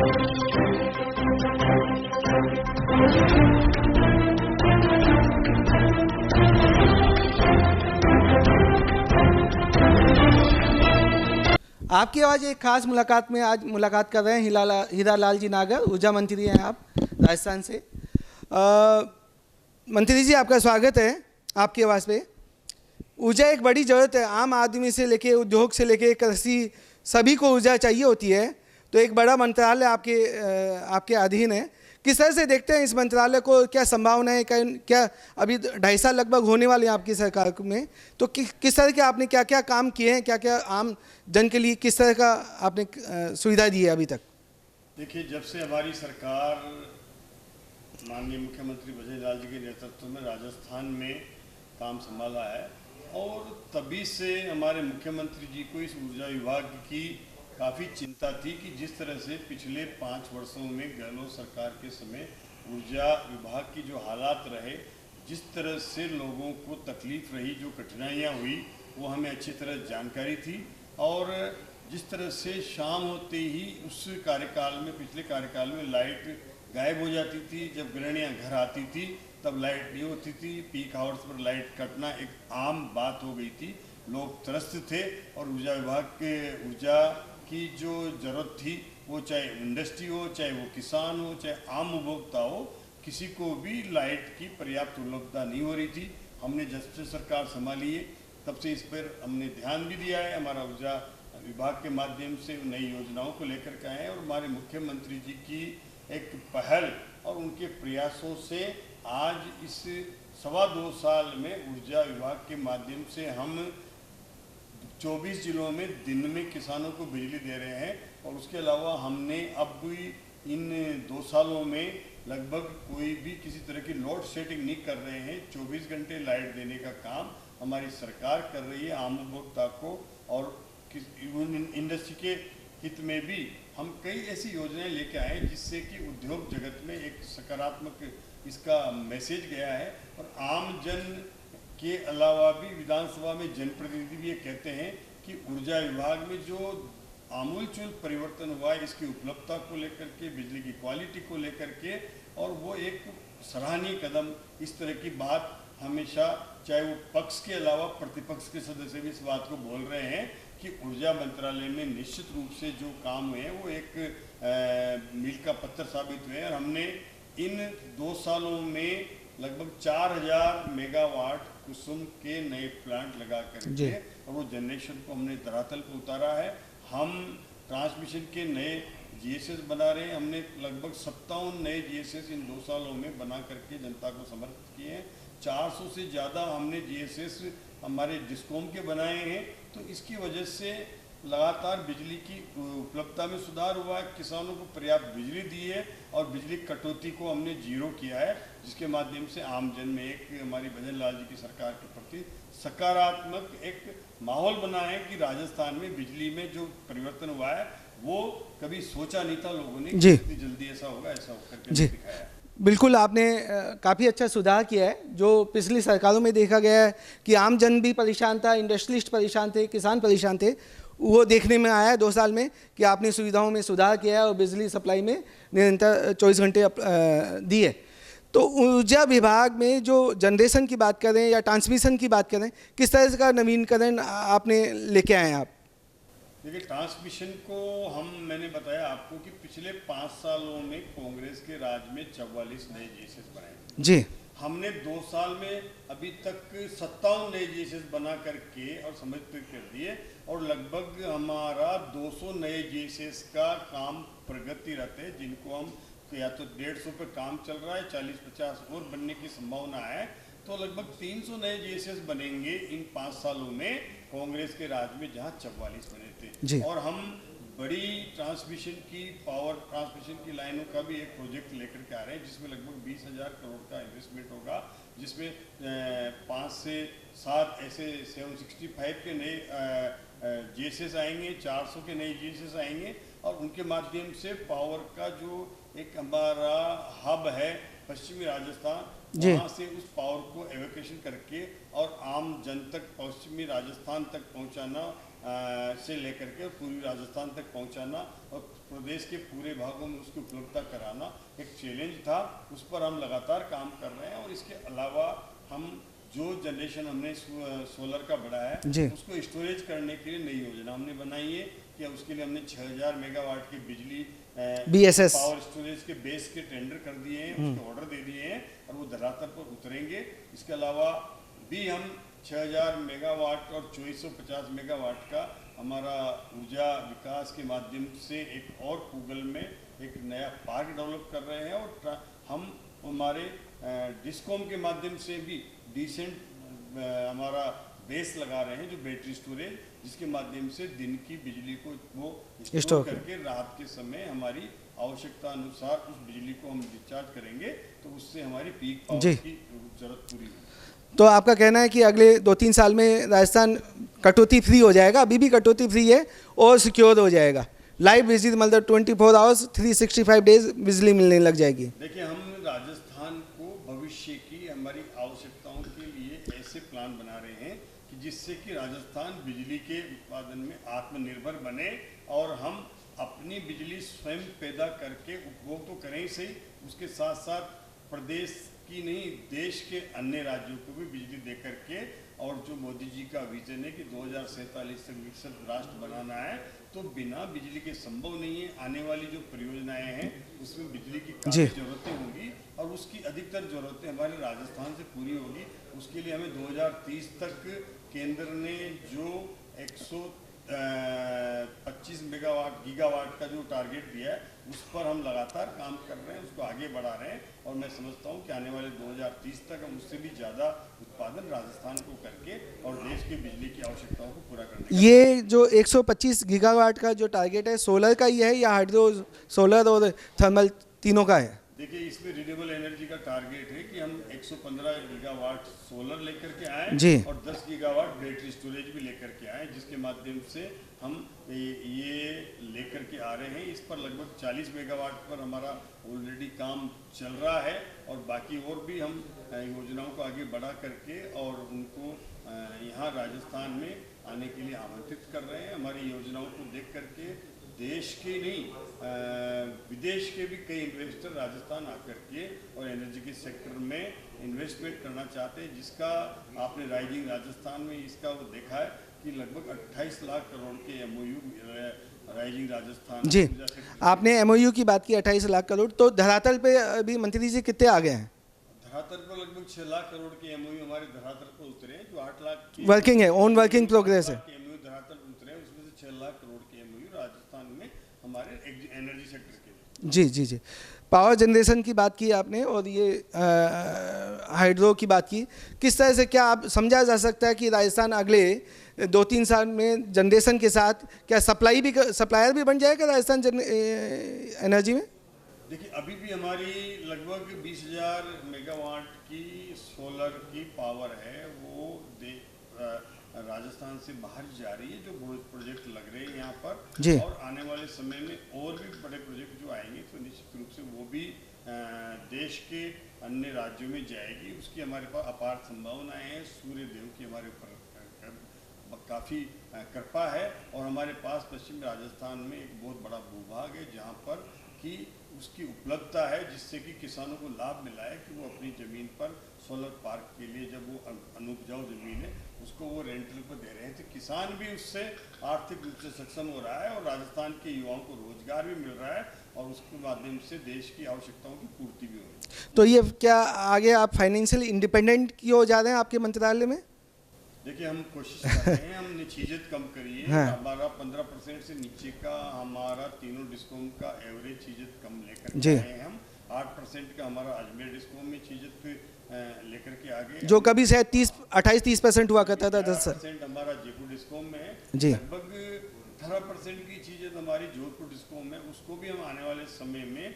आपकी आवाज़ एक खास मुलाकात में आज मुलाकात कर रहे हैं हीरा लाल जी नागर, ऊर्जा मंत्री हैं आप राजस्थान से। मंत्री जी आपका स्वागत है। आपकी आवाज़ पे ऊर्जा एक बड़ी ज़रूरत है, आम आदमी से लेके उद्योग से लेके कृषि सभी को ऊर्जा चाहिए होती है। तो एक बड़ा मंत्रालय आपके अधीन है। किस तरह से देखते हैं इस मंत्रालय को, क्या संभावना है, क्या अभी 2.5 साल लगभग होने वाले हैं आपकी सरकार में, तो किस तरह के आपने क्या क्या काम किए हैं, क्या क्या आम जन के लिए किस तरह का आपने सुविधा दी है अभी तक? देखिए, जब से हमारी सरकार माननीय मुख्यमंत्री भजन लाल जी के नेतृत्व में राजस्थान में काम संभाला है, और तभी से हमारे मुख्यमंत्री जी को इस ऊर्जा विभाग की काफ़ी चिंता थी कि जिस तरह से पिछले 5 वर्षों में गहलोत सरकार के समय ऊर्जा विभाग की जो हालात रहे, जिस तरह से लोगों को तकलीफ रही, जो कठिनाइयाँ हुई, वो हमें अच्छी तरह जानकारी थी। और जिस तरह से शाम होते ही उस कार्यकाल में, पिछले कार्यकाल में लाइट गायब हो जाती थी, जब गृहिणियाँ घर आती थी तब लाइट नहीं होती थी, पीक आवर्स पर लाइट कटना एक आम बात हो गई थी, लोग त्रस्त थे। और ऊर्जा विभाग के ऊर्जा की जो ज़रूरत थी, वो चाहे इंडस्ट्री हो, चाहे वो किसान हो, चाहे आम उपभोक्ता हो, किसी को भी लाइट की पर्याप्त उपलब्धता नहीं हो रही थी। हमने जब से सरकार संभाली है तब से इस पर हमने ध्यान भी दिया है। हमारा ऊर्जा विभाग के माध्यम से नई योजनाओं को लेकर के आए हैं, और हमारे मुख्यमंत्री जी की एक पहल और उनके प्रयासों से आज इस 2.25 साल में ऊर्जा विभाग के माध्यम से हम 24 जिलों में दिन में किसानों को बिजली दे रहे हैं। और उसके अलावा हमने अब भी इन 2 सालों में लगभग कोई भी किसी तरह की लोड शेडिंग नहीं कर रहे हैं। 24 घंटे लाइट देने का काम हमारी सरकार कर रही है आम उपभोक्ता को, और इंडस्ट्री के हित में भी हम कई ऐसी योजनाएं लेके आए जिससे कि उद्योग जगत में एक सकारात्मक इसका मैसेज गया है। और आम जन के अलावा भी विधानसभा में जनप्रतिनिधि भी ये कहते हैं कि ऊर्जा विभाग में जो आमूलचूल परिवर्तन हुआ है, इसकी उपलब्धता को लेकर के, बिजली की क्वालिटी को लेकर के, और वो एक सराहनीय कदम। इस तरह की बात हमेशा, चाहे वो पक्ष के अलावा प्रतिपक्ष के सदस्य भी इस बात को बोल रहे हैं कि ऊर्जा मंत्रालय में निश्चित रूप से जो काम हुए हैं वो एक मील का पत्थर साबित हुए हैं। और हमने इन 2 सालों में लगभग 4000 मेगावाट कुसुम के नए प्लांट लगा करके, और वो जनरेशन को हमने धरातल पर उतारा है। हम ट्रांसमिशन के नए जीएसएस बना रहे हैं। हमने लगभग 57 नए जीएसएस इन 2 सालों में बना करके जनता को समर्पित किए हैं। 400 से ज़्यादा हमने जीएसएस हमारे डिस्कॉम के बनाए हैं। तो इसकी वजह से लगातार बिजली की उपलब्धता में सुधार हुआ है, किसानों को पर्याप्त बिजली दी है, और बिजली कटौती को हमने जीरो किया है, जिसके माध्यम से आम जन में एक हमारी भजन लाल जी की सरकार के प्रति सकारात्मक एक माहौल बना है कि राजस्थान में बिजली में जो परिवर्तन हुआ है वो कभी सोचा नहीं था लोगों ने कि इतनी जल्दी ऐसा होगा, ऐसा होकर के दिखाया है। बिल्कुल, आपने काफ़ी अच्छा सुधार किया है। जो पिछली सरकारों में देखा गया है कि आम जन भी परेशान था, इंडस्ट्रियलिस्ट परेशान थे, किसान परेशान थे, वो देखने में आया है 2 साल में कि आपने सुविधाओं में सुधार किया है और बिजली सप्लाई में निरंतर 24 घंटे दी है। तो ऊर्जा विभाग में जो जनरेशन की बात करें या ट्रांसमिशन की बात करें, किस तरह का नवीनीकरण आपने लेके आए हैं आप? देखिए, ट्रांसमिशन को मैंने बताया आपको कि पिछले 5 सालों में कांग्रेस के राज में 44 नए जीएसएस बनाए जी। हमने 2 साल में अभी तक 57 नए जीएसएस बना करके और समर्पित कर दिए, और लगभग हमारा 200 नए जीएसएस का काम प्रगतिरत है, जिनको हम या तो 150 पे काम चल रहा है, 40-50 और बनने की संभावना है। तो लगभग 300 नए जीएसएस बनेंगे इन 5 सालों में, कांग्रेस के राज में जहां 44 बने थे। और हम बड़ी ट्रांसमिशन की, पावर ट्रांसमिशन की लाइनों का भी एक प्रोजेक्ट लेकर के आ रहे हैं, जिसमें लगभग 20,000 करोड़ का इन्वेस्टमेंट होगा, जिसमें 5 से 7 ऐसे 765 के नए जीएसएस आएंगे, 400 के नए जीएसएस आएंगे, और उनके माध्यम से पावर का जो एक हमारा हब है पश्चिमी राजस्थान, वहाँ से उस पावर को एवोकेशन करके और आम जन तक, पश्चिमी राजस्थान तक पहुँचाना से लेकर के पूर्वी राजस्थान तक पहुँचाना, और प्रदेश के पूरे भागों में उसकी उपलब्धता कराना एक चैलेंज था। उस पर हम लगातार काम कर रहे हैं और इसके अलावा हम जो जनरेशन हमने सोलर का बढ़ाया है उसको स्टोरेज करने के लिए नई योजना हमने बनाई है कि उसके लिए हमने 6000 मेगावाट की बिजली BSS पावर स्टोरेज के बेस के टेंडर कर दिए हैं, उसके ऑर्डर दे दिए हैं और वो धरातल पर उतरेंगे। इसके अलावा भी हम 6000 मेगावाट और 2450 मेगावाट का हमारा ऊर्जा विकास के माध्यम से एक और गूगल में एक नया पार्क डेवलप कर रहे हैं और हम हमारे डिस्कॉम के माध्यम से भी डिसेंट हमारा बेस लगा रहे हैं जो बैटरी स्टोरेज, जिसके माध्यम से दिन की बिजली को वो स्टोर करके रात के समय हमारी आवश्यकता अनुसार उस बिजली को हम डिस्चार्ज करेंगे तो उससे हमारी पीक पावर की जरूरत पूरी होगी। तो आपका कहना है कि अगले 2-3 साल में राजस्थान कटौती फ्री हो जाएगा, अभी भी कटौती फ्री है और सिक्योर हो जाएगा, लाइव बिजली मतलब 24 आवर्स 365 डेज बिजली मिलने लग जाएगी। देखिए, हम राजस्थान को भविष्य की हमारी आवश्यकताओं के लिए ऐसे प्लान बना रहे हैं कि जिससे कि राजस्थान बिजली के उत्पादन में आत्मनिर्भर बने और हम अपनी बिजली स्वयं पैदा करके उपभोग तो करें ही सही, उसके साथ साथ प्रदेश की नहीं देश के अन्य राज्यों को भी बिजली दे करके, और जो मोदी जी का विजन है कि 2047 तक विकसित राष्ट्र बनाना है, तो बिना बिजली के संभव नहीं है। आने वाली जो परियोजनाएं हैं उसमें बिजली की काफ़ी ज़रूरतें होंगी और उसकी अधिकतर ज़रूरतें हमारे राजस्थान से पूरी होगी। उसके लिए हमें 2030 तक केंद्र ने जो 125 गीगावाट का जो टारगेट दिया है उस पर हम लगातार काम कर रहे हैं, उसको आगे बढ़ा रहे हैं और मैं समझता हूं कि आने वाले 2030 तक हम उससे भी ज़्यादा उत्पादन राजस्थान को करके और देश की बिजली की आवश्यकताओं को पूरा करने। ये जो 125 गीगावाट का जो टारगेट है सोलर का ही है या हाइड्रो सोलर और थर्मल तीनों का है? देखिए, इसमें रिन्यूएबल एनर्जी का टारगेट है कि हम 115 गीगावाट सोलर लेकर के आए और 10 गीगावाट बैटरी स्टोरेज भी लेकर के आए, जिसके माध्यम से हम ये लेकर के आ रहे हैं। इस पर लगभग 40 मेगावाट पर हमारा ऑलरेडी काम चल रहा है और बाकी और भी हम योजनाओं को आगे बढ़ा करके और उनको यहाँ राजस्थान में आने के लिए आमंत्रित कर रहे हैं। हमारी योजनाओं को देख करके देश के नहीं विदेश के भी कई इन्वेस्टर राजस्थान आकर के और एनर्जी के सेक्टर में इन्वेस्टमेंट करना चाहते हैं, जिसका आपने राइजिंग राजस्थान में इसका वो देखा है कि लगभग 28 लाख करोड़ के MOU राइजिंग राजस्थान। जी, आपने MOU की बात की 28 लाख करोड़, तो धरातल पे अभी मंत्री जी कितने आ गए हैं? धरातल पर लगभग 6 लाख करोड़ के MOU हमारे धरातल पर उतरे हैं, जो 8 लाख वर्किंग है, ऑन वर्किंग प्रोग्रेस है। MOU धरातल पर उतरे हैं, उसमें से 6 लाख करोड़ के MOU राजस्थान में हमारे एनर्जी सेक्टर के। जी, पावर जनरेशन की बात की आपने और ये हाइड्रो की बात की, किस तरह से क्या आप समझा जा सकता है कि राजस्थान अगले 2-3 साल में जनरेशन के साथ क्या सप्लायर भी बन जाएगा राजस्थान एनर्जी में? देखिए, अभी भी हमारी लगभग 20,000 मेगावाट की सोलर की पावर है, वो राजस्थान से बाहर जा रही है, जो प्रोजेक्ट लग रहे हैं यहाँ पर और आने वाले समय में और भी बड़े प्रोजेक्ट जो आएंगे तो निश्चित रूप से वो भी देश के अन्य राज्यों में जाएगी। उसकी हमारे पास अपार संभावनाएं हैं। सूर्य देव की हमारे ऊपर काफ़ी कृपा है और हमारे पास पश्चिम राजस्थान में एक बहुत बड़ा भूभाग है जहाँ पर कि उसकी उपलब्धता है, जिससे कि किसानों को लाभ मिला है कि वो अपनी ज़मीन पर सोलर पार्क के लिए जब वो अनुपजाऊ ज़मीन है उसको वो रेंटल पर दे रहे हैं, तो किसान भी उससे आर्थिक रूप से सक्षम हो रहा है और राजस्थान के युवाओं को रोजगार भी मिल रहा है और उसके माध्यम से देश की आवश्यकताओं की पूर्ति भी हो रही है। तो ये क्या आगे आप फाइनेंशियल इंडिपेंडेंट की हो जा रहे हैं आपके मंत्रालय में? देखिए, हम कोशिश कर रहे हैं, हम चीज़ें कम करिए। हमारा 15% से नीचे का हमारा तीनों डिस्कॉम का एवरेज चीज़ें कम लेकर के आए हैं। हम 8% का हमारा अजमेर डिस्कॉम में चीज़ें लेकर के आगे, जो कभी शायद 28-30% हुआ करता था। 10% हमारा जयपुर डिस्कॉम में है। लगभग 18% की चीज़ें हमारी जोधपुर डिस्कॉम में, उसको भी हम आने वाले समय में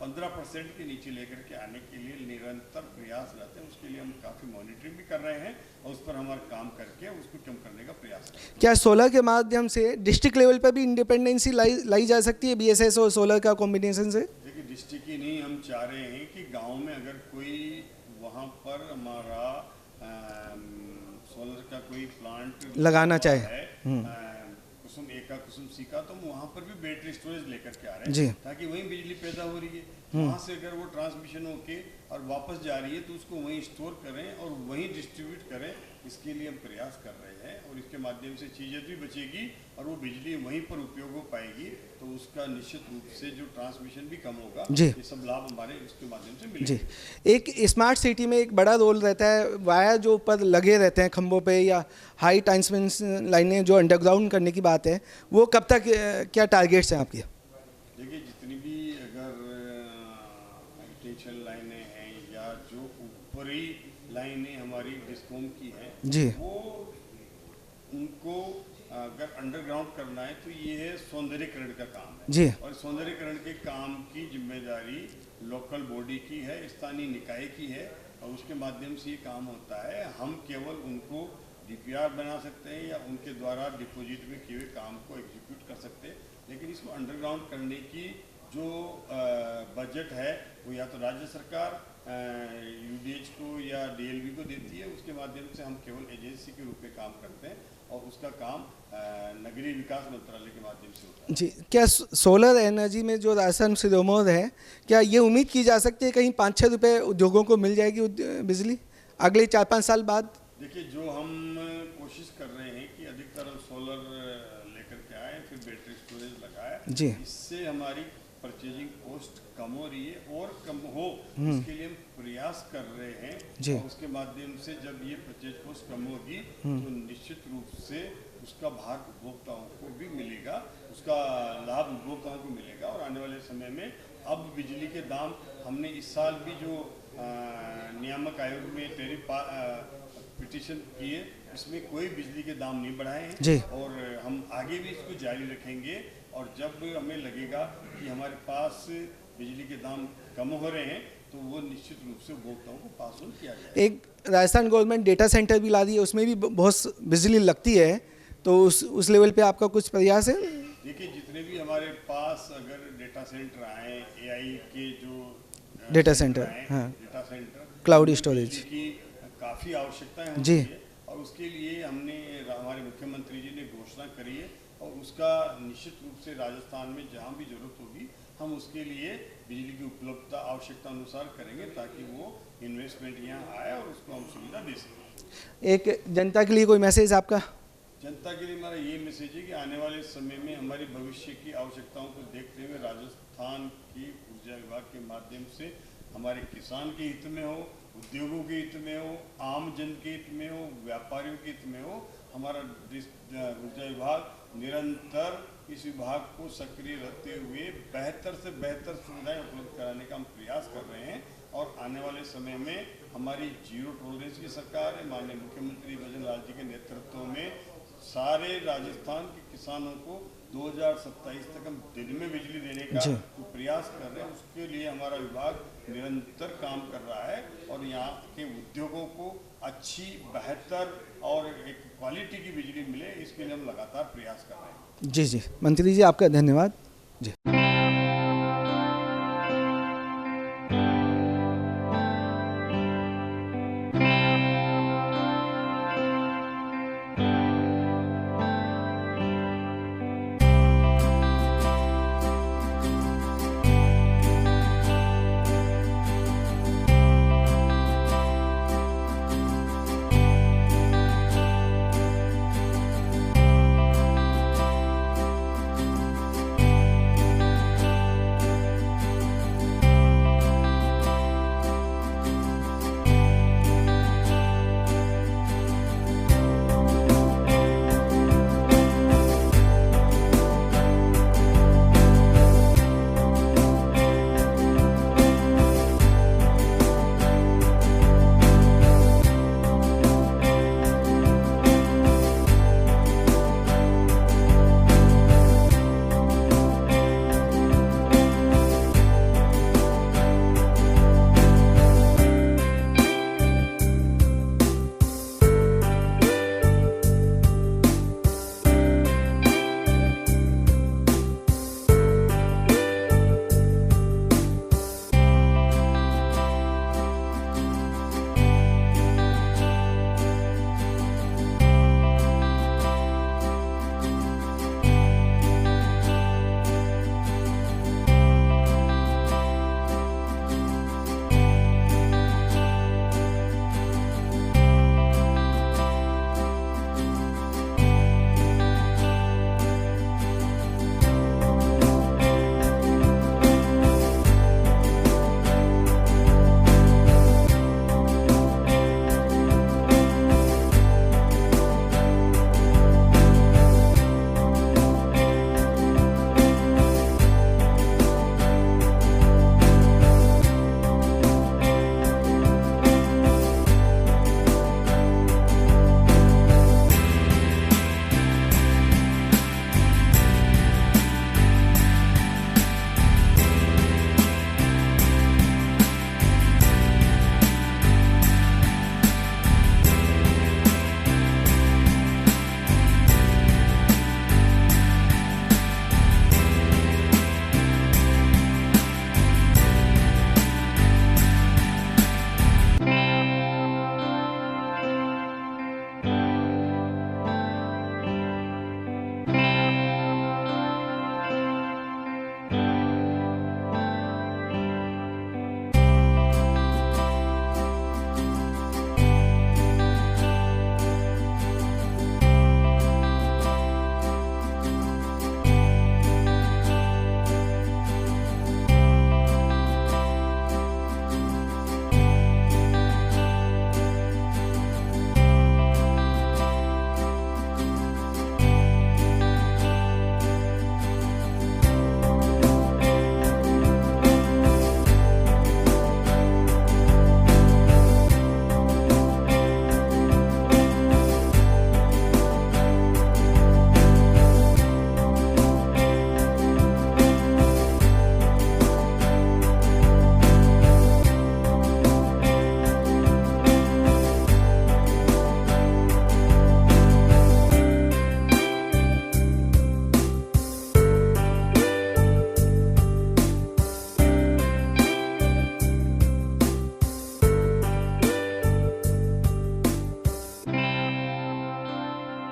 15% के नीचे लेकर के आने के लिए निरंतर प्रयास रहते हैं। उसके लिए हम काफ़ी मॉनिटरिंग भी कर रहे हैं और उस पर हमारा काम करके उसको कम करने का प्रयास करते हैं। क्या सोलर के माध्यम से डिस्ट्रिक्ट लेवल पर भी इंडिपेंडेंसी लाई जा सकती है BSS और सोलर का कॉम्बिनेशन से? देखिए, डिस्ट्रिक्ट ही नहीं, हम चाह रहे हैं कि गाँव में अगर कोई वहाँ पर हमारा सोलर का कोई प्लांट लगाना चाहे, कुसुम ए का कुसुम सी का, तो हम वहाँ पर भी बैटरी स्टोरेज लेकर के आ रहे जी। हैं ताकि वहीं बिजली पैदा हो रही है, वहाँ से अगर वो ट्रांसमिशन होके और वापस जा रही है तो उसको वहीं स्टोर करें और वहीं डिस्ट्रीब्यूट करें। इसके लिए हम प्रयास कर रहे हैं और इसके माध्यम से चीज़ें भी बचेगी और वो बिजली वहीं पर उपयोग हो पाएगी, तो उसका निश्चित रूप से जो ट्रांसमिशन भी कम होगा। जी। ये सब लाभ हमारे इसके माध्यम से मिलेंगे। जी, एक स्मार्ट सिटी में एक बड़ा रोल रहता है वायर जो ऊपर लगे रहते हैं खंभों पे या हाई ट्रांसमिशन लाइनें जो अंडरग्राउंड करने की बात है, वो कब तक क्या टारगेट्स हैं आपके? देखिए, जितनी भी अगर हाईटेंशन लाइनें हैं या जो ऊपरी लाइनें हमारी डिस्कॉम की हैं, जी। वो उनको अगर अंडरग्राउंड करना है तो ये है सौंदर्यीकरण का काम है। जी। और सौंदर्यीकरण के काम की जिम्मेदारी लोकल बॉडी की है, स्थानीय निकाय की है और उसके माध्यम से ये काम होता है। हम केवल उनको डीपीआर बना सकते हैं या उनके द्वारा डिपॉजिट में किए हुए काम को एग्जीक्यूट कर सकते हैं, लेकिन इसको अंडरग्राउंड करने की जो बजट है वो या तो राज्य सरकार यूडीएच को या डीएलबी को देती है, उसके माध्यम से हम केवल एजेंसी के रूप में काम करते हैं और उसका काम नगरीय विकास मंत्रालय के माध्यम से होता है। जी, क्या सोलर एनर्जी में जो राजस्थान सिरमौर है, क्या ये उम्मीद की जा सकती है कहीं 5-6 रुपये उद्योगों को मिल जाएगी बिजली अगले 4-5 साल बाद? देखिए, जो हम कोशिश कर रहे हैं कि अधिकतर हम सोलर लेकर के आए, फिर बैटरी स्टोरेज लगाए, जी। इससे हमारी परचेजिंग कॉस्ट कम हो रही है और कम हो इसके लिए हम प्रयास कर रहे हैं। जी। और उसके माध्यम से जब ये परचेज कॉस्ट कम होगी तो निश्चित रूप से उसका भार उपभोक्ताओं को भी मिलेगा, उसका लाभ उपभोक्ताओं को मिलेगा। और आने वाले समय में अब बिजली के दाम हमने इस साल भी जो नियामक आयोग में टैरिफ पिटीशन किए, इसमें कोई बिजली के दाम नहीं बढ़ाए हैं। जी। और हम आगे भी इसको जारी रखेंगे और जब हमें लगेगा कि हमारे पास बिजली के दाम कम हो रहे हैं तो वो निश्चित रूप से उपभोक्ताओं को पास ऑन किया जाएगा। एक राजस्थान गवर्नमेंट डेटा सेंटर भी ला रही है, उसमें भी बहुत बिजली लगती है, तो उस लेवल पे आपका कुछ प्रयास है? देखिए, जितने भी हमारे पास अगर डेटा सेंटर आए, एआई के जो डेटा सेंटर, हाँ, डेटा सेंटर, क्लाउड स्टोरेज की काफ़ी आवश्यकताएं होती जी। है और उसके लिए हमने हमारे मुख्यमंत्री जी ने घोषणा करी है और उसका निश्चित रूप से राजस्थान में जहाँ भी जरूरत होगी हम उसके लिए बिजली की उपलब्धता आवश्यकता अनुसार करेंगे ताकि वो इन्वेस्टमेंट यहाँ आए और उसको हम सुविधा दे सकें। एक जनता के लिए कोई मैसेज आपका? जनता के लिए हमारा ये मैसेज है कि आने वाले समय में हमारी भविष्य की आवश्यकताओं को देखते हुए राजस्थान की ऊर्जा विभाग के माध्यम से हमारे किसान के हित में हो, उद्योगों के हित में हो, आम जन के हित में हो, व्यापारियों के हित में हो, हमारा ऊर्जा विभाग निरंतर इस विभाग को सक्रिय रखते हुए बेहतर से बेहतर सुविधाएं उपलब्ध कराने का हम प्रयास कर रहे हैं। और आने वाले समय में हमारी जीरो टॉलरेंस की सरकार है, माननीय मुख्यमंत्री भजन लाल जी के नेतृत्व में सारे राजस्थान के किसानों को 2027 तक हम दिन में बिजली देने का जो प्रयास कर रहे हैं उसके लिए हमारा विभाग निरंतर काम कर रहा है और यहाँ के उद्योगों को अच्छी, बेहतर और एक क्वालिटी की बिजली मिले, इसके लिए हम लगातार प्रयास कर रहे हैं। जी जी, मंत्री जी आपका धन्यवाद जी।